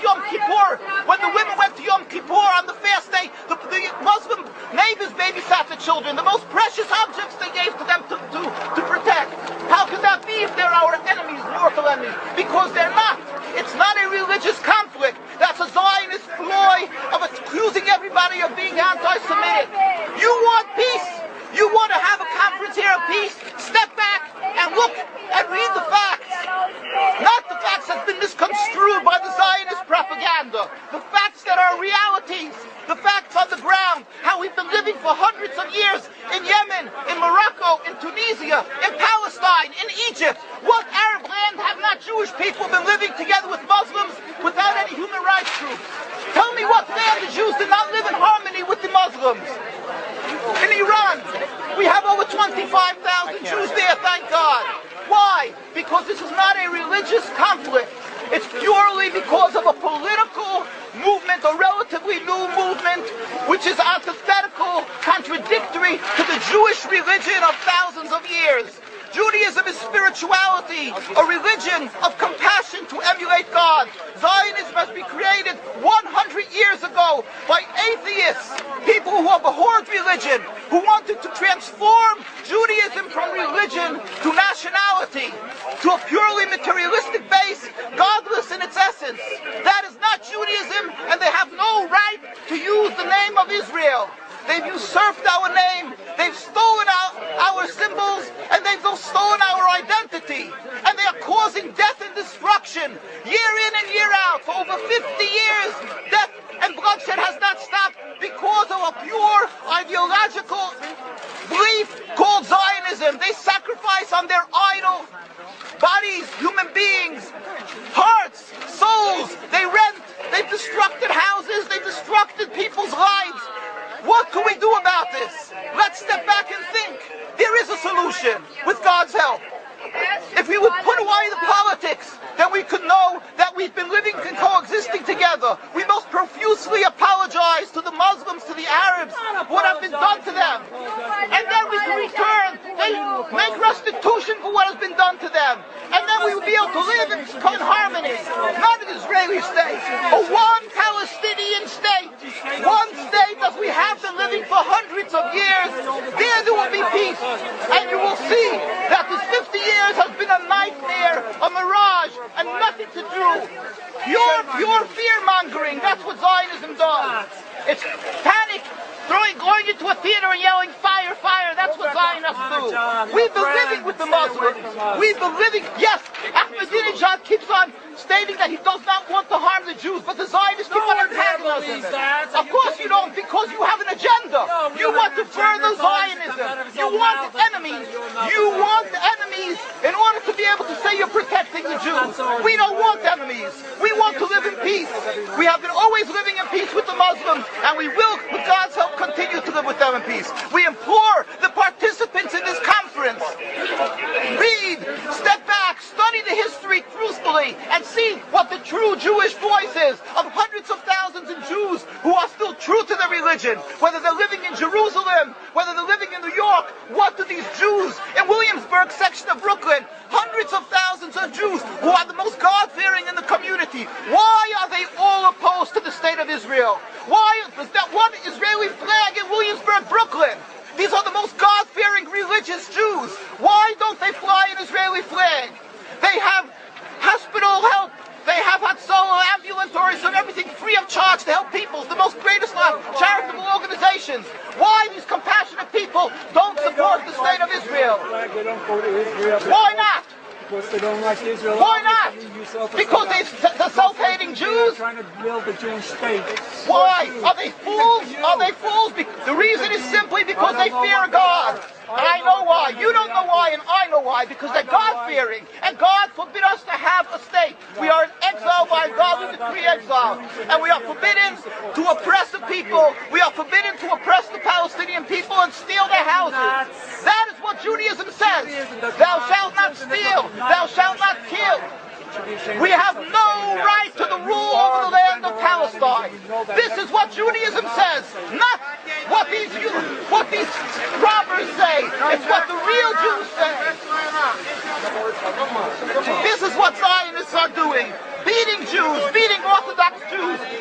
Yom Kippur, when the women went to Yom Kippur on the fast day, the Muslim neighbors babysat the children, the most precious objects they gave to them to protect. How could that be if they're our enemies, mortal enemies? Because they're not. It's not a religious conflict. That's a Zionist ploy of accusing everybody of being anti-Semitic. You want peace? You want to have a conference here of peace? Step back and look and read the facts. Not the facts that have been misconstrued by the Zionist propaganda. The facts that are realities. The facts on the ground. How we've been living for hundreds of years in Yemen, in Morocco, in Tunisia, in Palestine, in Egypt. What Arab land have not Jewish people been living together with Muslims without any human rights groups? Tell me what land the Jews did not live in harmony with the Muslims. In Iran, we have over 25,000 Jews there, thank God. Why? Because this is not a religious conflict. It's purely because of a political movement, a relatively new movement, which is antithetical, contradictory to the Jewish religion of thousands of years. Judaism is spirituality, a religion of compassion to emulate God. Zionism has been created 100 years ago by atheists, people who have abhorred religion, who wanted to transform Judaism from religion to nationality, to a purely materialistic base, godless in its essence. That is not Judaism, and they have no right to use the name of Israel. They've usurped our name, they've stolen our symbols, and they've stolen our identity. And they are causing death and destruction year in and year out. For over 50 years, death and bloodshed has not stopped because of a pure ideological belief called Zionism. They sacrifice on their idol bodies, human beings, hearts, souls. They rent, they've destructed houses, they've destructed people's lives. What can we do about this? Let's step back and think. There is a solution with God's help. If we would put away the politics, then we could know that we've been living and coexisting together. We most profusely apologize to the Muslims, to the Arabs, what has been done to them. And then we can return and make restitution for what has been done to them. And then we will be able to live in harmony. Not an Israeli state, but one Palestinian state. One state as we have been living for hundreds of years. There will be peace. And you will see that this 50 years has been a nightmare, a mirage, and nothing to do. Pure fear-mongering, that's what Zionism does. It's panic, going into a theater and yelling, fire, fire, that's what Zionists do. We've been living with the Muslims. We've been living, yes, Ahmadinejad keeps on stating that he does not want to harm the Jews, but the Zionists keep on antagonizing him. Of course you don't, because you have an agenda. You want to further Zionism. You want enemies. You want enemies in order to be able to say you're protecting the Jews. We don't want enemies. We want to live in peace. We have been always living in peace with the Muslims, and we will, with God's help, continue to live with them in peace. We implore the participants in this conference, read, step back, study the history truthfully, and see what the true Jewish voice is of hundreds of thousands of Jews who are still true to their religion, whether they're living in Jerusalem, whether they're living in New York. What do these Jews in Williamsburg section of Brooklyn, hundreds of thousands of Jews who are the most God-fearing in the community, why are they all opposed to the state of Israel? Why is that one Israeli flag in Williamsburg, Brooklyn? These are the most God-fearing religious Jews. Why don't they fly an Israeli flag? They have hospital help. They have Hatzolah, ambulatories, and everything free of charge to help people. The most greatest charitable organizations. Why these compassionate people don't support the state of Israel? Why not? Because they don't like Israel. Why not? Because they're self-hating Jews? Trying to build a Jewish state. Why? Are they fools? Are they fools? The reason is simply because they fear God. And I know why. You don't know why, and I know why. Because they're God-fearing. And God forbid us to have a state. We are in exile by God. We decree exile. And we are forbidden to oppress the people. We are forbidden to oppress the Palestinian people and steal their houses. That is what Judaism says. Thou shalt not steal. Thou shalt not kill. We have no right to the rule over the land of Palestine. This is what Judaism says, not what these robbers say. It's what the real Jews say. This is what Zionists are doing. Beating Jews, beating Orthodox Orthodox Jews